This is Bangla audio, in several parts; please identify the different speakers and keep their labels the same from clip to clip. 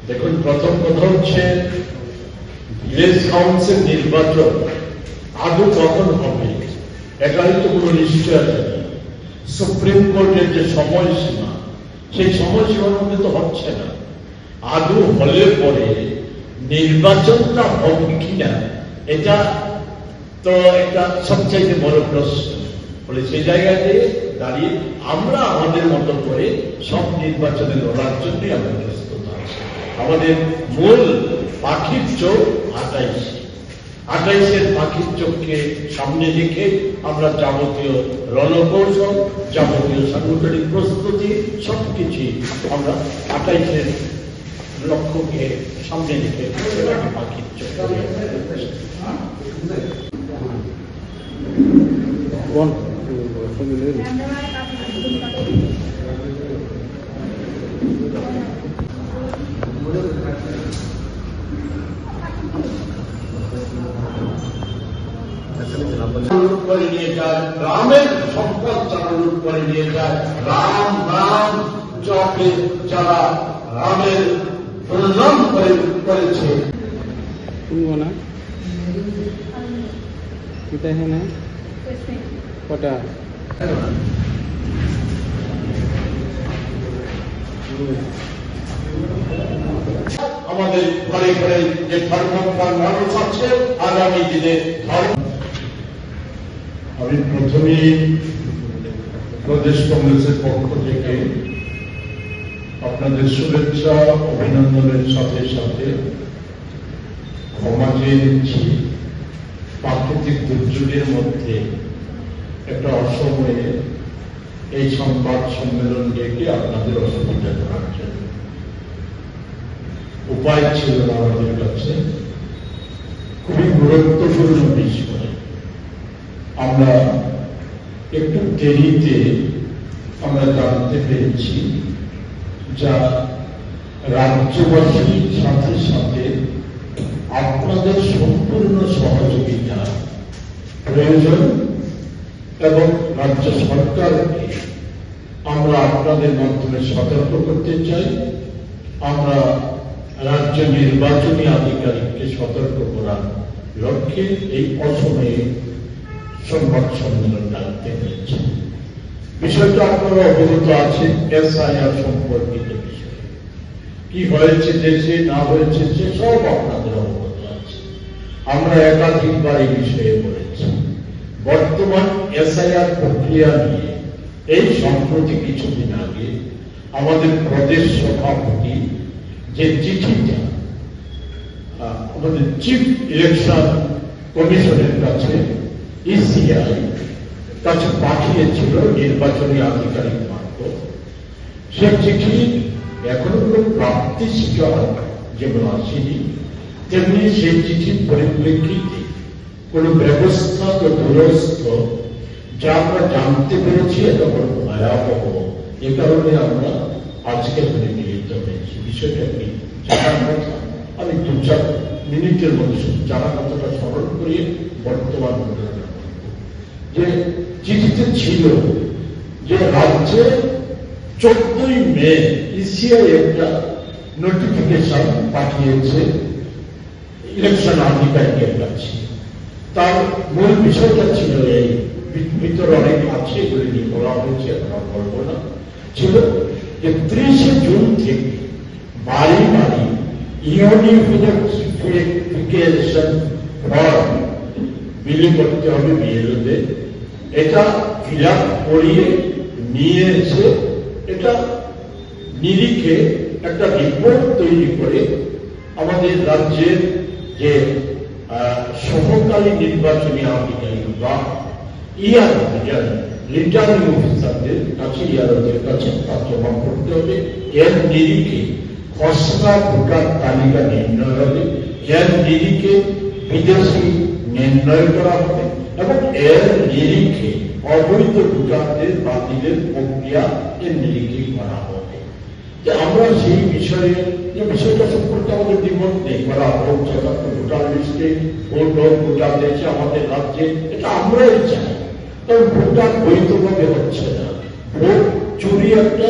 Speaker 1: দেখুন, প্রথম কথা হচ্ছে ভিলেজ কাউন্সিল নির্বাচন আদৌ কখন হবে এটাই তো কোনো নিশ্চয়তা নেই। সুপ্রিম কোর্টের যে সময়সীমা, সেই সময়সীমার মধ্যে তো হচ্ছে না। আদৌ হলে পরে নির্বাচনটা হবে কিনা এটা তো একটা সবচাইতে বড় প্রশ্ন। বলে সেই জায়গাতে দাঁড়িয়ে আমরা আমাদের মতো করে সব নির্বাচনে লড়ার জন্যই আমরা প্রস্তুত আছি। আমাদের মূল পাখির চোখ 28-এর পাখির চোখকে সামনে রেখে আমরা যাবতীয় রণকৌশল, যাবতীয় সাংগঠনিক প্রস্তুতি সবকিছু আমরা 28-এর লক্ষ্যকে সামনে রেখে পাখির চোখ। করে নিয়ে যায় রামের সম্পদ, যারা লুট করে নিয়ে যায় রাম রাম জপে যারা রামের প্রণাম করেছে। আমাদের ঘরে ঘরে যে ধর্মপ্রাণ মানুষ আছে আগামী দিনে ধর্ম। আমি প্রথমেই প্রদেশ কংগ্রেসের পক্ষ থেকে আপনাদের শুভেচ্ছা অভিনন্দনের সাথে সাথে ক্ষমা চেয়ে নিচ্ছি। প্রাকৃতিক দুর্যোগের মধ্যে একটা অসময়ে এই সংবাদ সম্মেলন ডেকে আপনাদের অসুবিধা করার জন্য উপায় ছিল না আমাদের কাছে। খুবই গুরুত্বপূর্ণ বিষয়। আমরা একটু দেরিতে আমরা জানতে পেরেছি, যা রাজ্যবাসীর সাথে সাথে আপনাদের সম্পূর্ণ সহযোগিতা প্রয়োজন এবং রাজ্য সরকারকে আমরা আপনাদের মাধ্যমে সতর্ক করতে চাই। আমরা রাজ্য নির্বাচনী আধিকারিককে সতর্ক করার লক্ষ্যে এই অসময়ে সংবাদ সম্মেলন ডাকতে হয়েছে। বিষয়টা আপনারা অবগত আছেন, এসআইআর সম্পর্কিত বিষয় কি হয়েছে দেশে না হয়েছে সে সব আপনাদের অবগত আছে। আমরা একাধিকবার এই বিষয়ে বলেছি। বর্তমান এসআইআর প্রক্রিয়া নিয়ে এই সম্প্রতি কিছুদিন আগে আমাদের প্রদেশ সভাপতি যে চিঠিটা আমাদের চিফ ইলেকশন কমিশনের কাছে ইসিআই কাছে পাঠিয়েছিল নির্বাচনী আধিকারিক মারফত, সে চিঠি এখনো কোনো প্রাপ্তি স্বীকার যেমন আসেনি, তেমনি সেই চিঠির পরিপ্রেক্ষিতে কোন ব্যবস্থা তো দূরস্থ, যা আমরা জানতে পেরেছি এটা বড় ভয়াবহ। এ কারণে আমরা আজকে মিলিত হয়েছি। বিষয়টা কি জানার কথা, আমি 2-4 মিনিটের মধ্যে জানা কথাটা স্মরণ করিয়ে বর্তমান ঘটনাটা যে চিঠিতে ছিল যে রাজ্যে 14ই মে ইসিআই একটা নোটিফিকেশন পাঠিয়েছে ইলেকশন আধিকারিকের কাছে। তার মূল বিষয়টা ছিল এই ভিতরে অনেক আছে এগুলি নিয়ে বলা হয়েছে, আমরা বলবো না, ছিল যে 30শে জুন থেকে বাড়ি বাড়ি ইউনিফিকেশন ফর্ম বিলি করতে হবে বিএলওদের। এটা ফিল আপ করিয়ে নিয়ে এসে এটা নিরিখে একটা রিপোর্ট তৈরি করে আমাদের রাজ্যের যে সহকারী নির্বাচনী আধিকারিক বা ইআরও রিটার্নিং অফিসারদের কাছে, ইআরওদের কাছে তা জমা করতে হবে। এর নিরিখে খসড়া ভোটার তালিকা নির্ণয় হবে, এর নিরিখে বিদেশি নির্ণয় করা হবে এবং এর নিরিখে অবৈধ ভোটারদের বাতিলের প্রক্রিয়া এর নিরিখে করা হবে। যে আমরা সেই বিষয়ে যে বিষয়টা সম্পর্কে আমাদের দ্বিমত নেই, করা হোক ভোটার লিস্টে ভোট হোক, ভোটার দিয়েছে আমাদের রাজ্যে, এটা আমরাই চাই। তবে ভোটার বৈধভাবে হচ্ছে না, ভোট চুরি একটা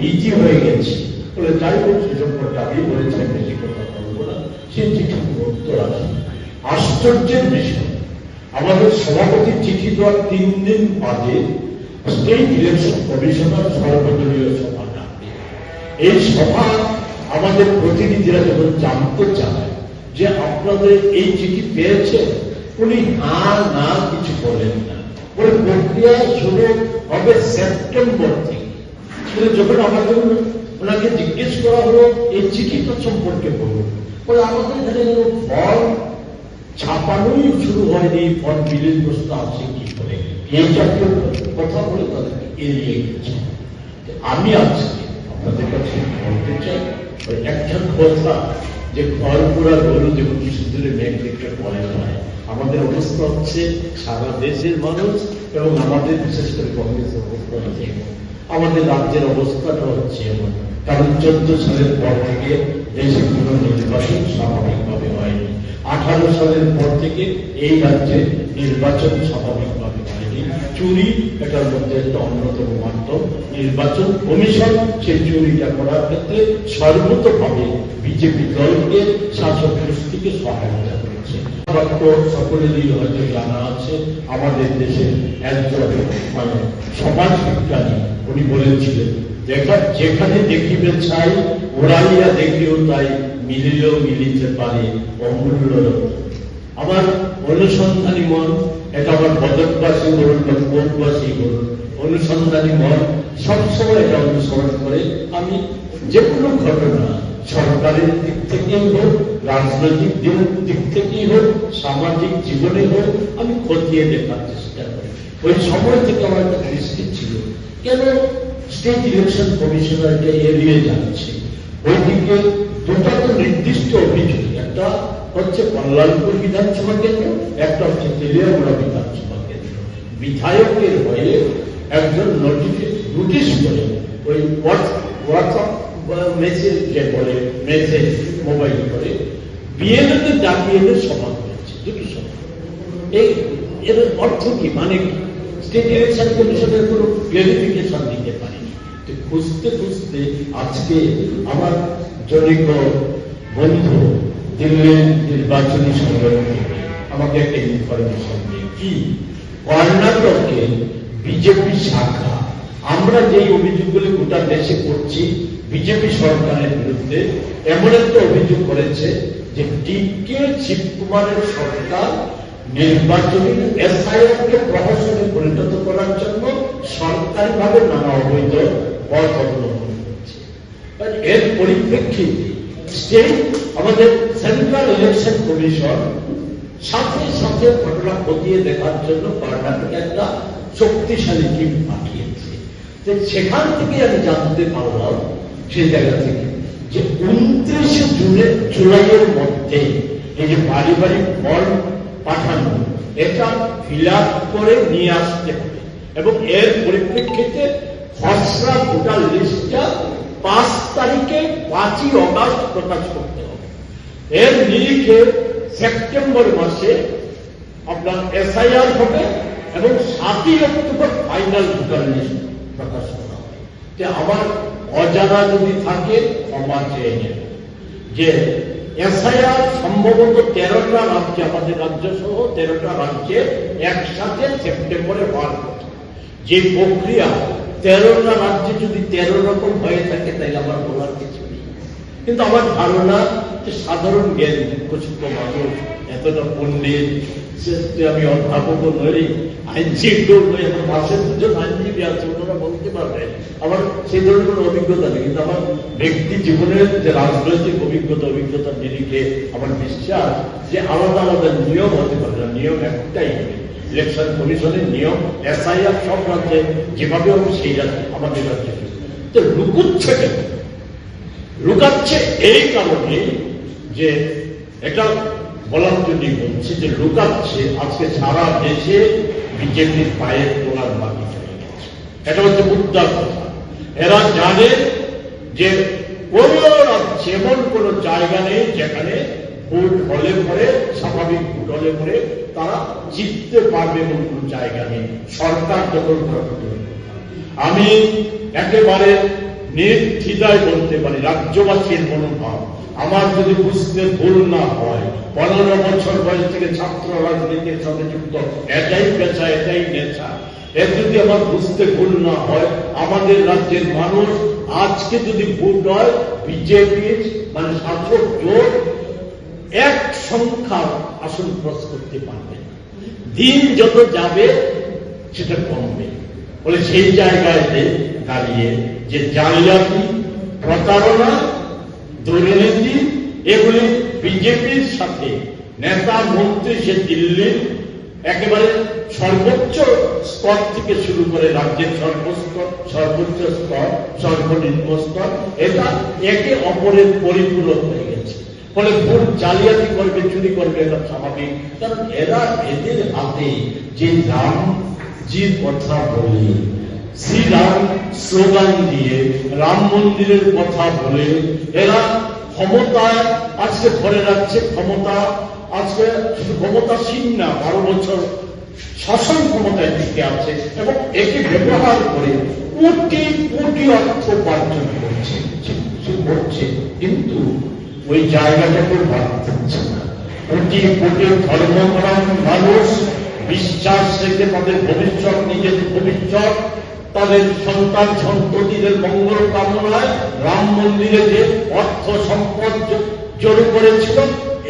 Speaker 1: ইজি হয়ে গেছে। বলে যাই হোক সে সম্পর্কে আমি বলেছেন বেশি কথা বলবো না, সে চিঠি উত্তর আসে। আশ্চর্যের বিষয়, আমাদের সভাপতি চিঠি দেওয়ার 3 দিন আগে স্টেট ইলেকশন কমিশনার সর্বদলীয় সভা ডাকে। এই সভা আমাদের প্রতিনিধিরা যখন জানতে চায় যে আপনাদের এই চিঠি পেয়েছে, উনি না কিছু বলেন না, বলে প্রক্রিয়া শুরু হবে সেপ্টেম্বর থেকে। যখন আমাদের ওনাকে জিজ্ঞেস করা হলো এই চিঠিটা সম্পর্কে বলুন, বলে আমাদের এখানে ফর্ম ছাপানোই শুরু হয়নি, ফর্ম বিলের প্রশ্ন আছে কি করে, এই জাতীয় কথা বলে তাদেরকে এড়িয়ে গেছে। আমি আজকে আপনাদের কাছে বলতে চাই একটা কথা, যে ঘর পুরা গরু যেমন কিছুদিনের মেঘ দেখতে পরে হয়, আমাদের অবস্থা হচ্ছে সারা দেশের মানুষ এবং আমাদের বিশেষ করে কংগ্রেসের অবস্থা হচ্ছে আমাদের রাজ্যের অবস্থাটা হচ্ছে এমন। কারণ 14 সালের পর থেকে দেশে কোনো নির্বাচন স্বাভাবিকভাবে হয়নি, 18 সালের পর থেকে এই রাজ্যে নির্বাচন স্বাভাবিকভাবে হয়নি। চুরি এটার মধ্যে একটা অন্যতম মাধ্যম। নির্বাচন কমিশন সেই চুরিটা করার ক্ষেত্রে সর্বতভাবে বিজেপি দলকে শাসক গোষ্ঠীকে সহায়তা করেছে। সকলেরই হয়তো জানা আছে, আমাদের দেশের একজন সমাজ বিজ্ঞানী উনি বলেছিলেন, যেখানে দেখিবে ছাই ওরাইয়া দেখিও তাই, মিলিলেও মিলিতে পারে অমূল্য। আমার অনুসন্ধানী মন, এটা আমার বদকবাসী বলুন বা কোটবাসী বলুন, অনুসন্ধানী মন সবসময় এটা অনুসরণ করে। আমি যে কোনো ঘটনা সরকারের দিক থেকেই হোক, রাজনৈতিক দিক থেকেই হোক, সামাজিক জীবনে হোক, আমি খতিয়ে দেখার চেষ্টা করি। ওই সময় থেকে আমার একটা দৃষ্টি ছিল, কেন স্টেট ইলেকশন কমিশনারকে এড়িয়ে যাচ্ছে। ওইদিকে দুটো তো নির্দিষ্ট অভিযোগ, একটা হচ্ছে কল্যাণপুর বিধানসভা কেন্দ্র, একটা হচ্ছে তেলিয়ামুড়া বিধানসভা কেন্দ্র। বিধায়কের হয়ে একজন নোটিশ করে ওই হোয়াটসঅ্যাপ মেসেজ যে বলে, মেসেজ মোবাইল করে বিএলওদের ডাকিয়ে সভা করেছে, দুটি সভা। এর অর্থ কি, মানে কি? স্টেট ইলেকশন কমিশনের কোনো ক্লারিফিকেশন দিতে পারেনি। খুঁজতে খুঁজতে আজকে আমার জনৈক বন্ধু দিল্লির নির্বাচনী সংগঠন থেকে আমাকে একটা ইনফরমেশন দিয়ে, কি কর্ণাটকে বিজেপি শাখা, আমরা যেই অভিযোগগুলি গোটা দেশে করছি বিজেপি সরকারের বিরুদ্ধে, এমন একটা অভিযোগ করেছে যে ডিকে শিবকুমারের সরকার নির্বাচনী এসআইআরকে প্রহসনে পরিণত করার জন্য সরকারিভাবে নানা অবৈধ পথ অবলম্বন করছে। এর পরিপ্রেক্ষিতে স্টেট আমাদের সেন্ট্রাল ইলেকশন কমিশন সাথে সাথে ঘটনা খতিয়ে দেখার জন্য কর্ণাটকে একটা শক্তিশালী টিম পাঠিয়েছে। সেখান থেকে আমি জানতে পারলাম, সেই জায়গা থেকে, যে 29 জুলাইয়ের মধ্যে এই যে বাড়ি বাড়ি ফর্ম পাঠানো, এটা ফিল আপ করে নিয়ে আসতে হবে এবং এর পরিপ্রেক্ষিতে খসড়া ভোটার লিস্টটা 5 তারিখে 5ই অগাস্ট প্রকাশ করতে হবে। এর নিরিখে সেপ্টেম্বর মাসে আপনার এসআইআর হবে এবং 7ই অক্টোবর ফাইনাল ভোটার লিস্ট প্রকাশ করা হবে। আমার অজানা যদি থাকে ক্ষমা চেয়ে নেব, যে এসআইআর সম্ভবত 13টা রাজ্যে, আমাদের রাজ্য সহ 13টা রাজ্যে একসাথে সেপ্টেম্বরে হওয়ার কথা। যে প্রক্রিয়া 13টা রাজ্যে যদি 13 রকম হয়ে থাকে, তাই আমার বলার কিছু নেই। কিন্তু আমার ধারণা যে সাধারণ জ্ঞান প্রচুর মানুষ, এতটা পণ্ডিত, আমি অধ্যাপক নই, আইনজীবী নই, আমার পাশের দুজন আইনজীবী আছে, ওনারা বলতে পারবে। আমার সেই ধরনের কোনো অভিজ্ঞতা নেই, কিন্তু আমার ব্যক্তি জীবনের যে রাজনৈতিক অভিজ্ঞতার নিরিখে আমার বিশ্বাস যে আলাদা আলাদা নিয়ম হতে পারে না, নিয়ম একটাই হবে। ইলেকশন কমিশনের নিয়ম, এসআইআর সব রাজ্যে যেভাবে হবে সেই রাজ্যে, আমাদের রাজ্যে। তো লুকুচ্ছে কেন? লুকাচ্ছে এই কারণে যে এটা বলার জন্যই বলছে যে লুকাচ্ছে আজকে সারা দেশে বিজেপির পায়ের তোলার বাকি চলে গেছে। এটা হচ্ছে মুদ্রার কথা। এরা জানে যে কোন রাজ্যে এমন কোন জায়গা নেই যেখানে ভোট হলে পরে, স্বাভাবিক ভোট হলে পরে তারা জিততে পারবে এমন কোন জায়গা নেই। সরকার দখল করা। আমি একেবারে নির্দ্বিধায় বলতে পারি রাজ্যবাসীর মনোভাব আমার যদি বুঝতে ভুল না হয়, 15 বছর বয়স থেকে ছাত্র রাজনীতির সাথে যুক্ত, এটাই পেশা, এটাই নেশা। এর যদি আমার বুঝতে ভুল না হয়, আমাদের রাজ্যের মানুষ আজকে যদি ভোট হয় বিজেপির মানে শাসক জোট এক সংখ্যা আসন ক্রস করতে পারবে না। দিন যত যাবে সেটা কমবে। বলে সেই জায়গায় দাঁড়িয়ে যে জালিয়াতি, প্রতারণা, দুর্নীতি এগুলি বিজেপির সাথে নেতা মন্ত্রী সে দিল্লির একেবারে সর্বোচ্চ স্তর থেকে শুরু করে রাজ্যের সর্বোচ্চ স্তর, সর্বনিম্ন স্তর, এটা একে অপরের পরিপূরক হয়ে গেছে। ফলে ভোট জালিয়াতি করবে, চুরি করবে, এটা স্বাভাবিক। কারণ এরা এদের হাতে যে রামজির কথা বলে, শ্রীরাম স্লোগান দিয়ে, রাম মন্দিরের কথা বলে এরা ক্ষমতায় আজকে ধরে রাখছে। ক্ষমতা আজকে শুধু ক্ষমতাসীন না, 12 বছর শাসন ক্ষমতায় টিকে আছে এবং একে ব্যবহার করে কোটি কোটি অর্থ উপার্জন করছে, কিন্তু ওই জায়গাটাকে বাদ দিচ্ছে না। কোটি কোটি ধর্মপ্রাণ মানুষ বিশ্বাস রেখে তাদের ভবিষ্যৎ, নিজের ভবিষ্যৎ, তাদের সন্তান সন্ততিদের মঙ্গল কামনায় রাম মন্দিরে যে অর্থ সম্পদ জড়ো করেছিল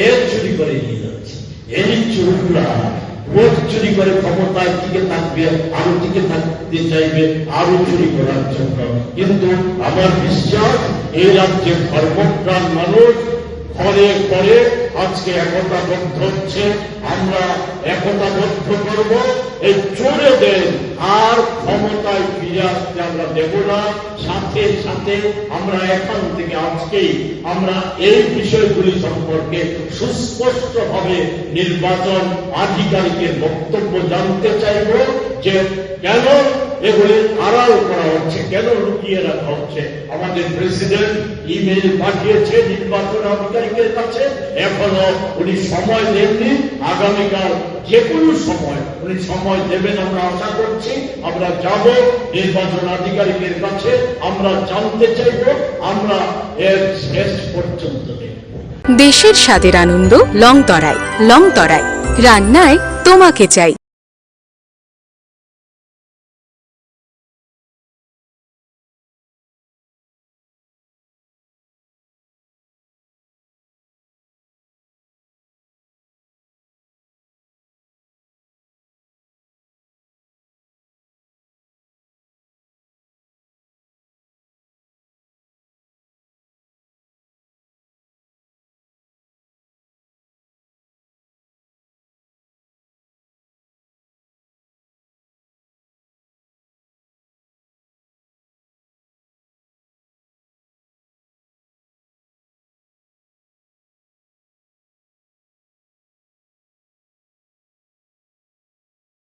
Speaker 1: এর চুরি করে নিয়ে যাচ্ছে। এই চোররা ভোট চুরি করে ক্ষমতায় টিকে থাকবে, আরো টিকে থাকতে চাইবে, আরো চুরি করার জন্য। কিন্তু আমার বিশ্বাস এই রাজ্যের ধর্মপ্রাণ মানুষ ঘরে ঘরে আজকে একতাবদ্ধ হচ্ছে। আমরা একতাবদ্ধ করব, এই চোরেদের আর ক্ষমতায় ফিরে আসতে আমরা দেব না। সাথে সাথে আমরা এখান থেকে আজকেই আমরা এই বিষয়গুলি সম্পর্কে সুস্পষ্টভাবে নির্বাচন আধিকারিকের বক্তব্য জানতে চাইব যে কেন এগুলি আড়াল করা হচ্ছে, কেন লুকিয়ে রাখা হচ্ছে। আমাদের প্রেসিডেন্ট ইমেইল পাঠিয়েছে নির্বাচন আধিকারিকের কাছে, এখনো উনি সময় দেননি। আগামীকাল যে কোনো সময় উনি সময় দেবেন আমরা আশা করছি। আমরা যাব নির্বাচন আধিকারিকের কাছে, আমরা জানতে চাইব, আমরা এর শেষ পর্যন্ত দেখব।
Speaker 2: দেশের স্বাদের আনন্দ লংতরাই। লংতরাই রান্নায় তোমাকে চাই।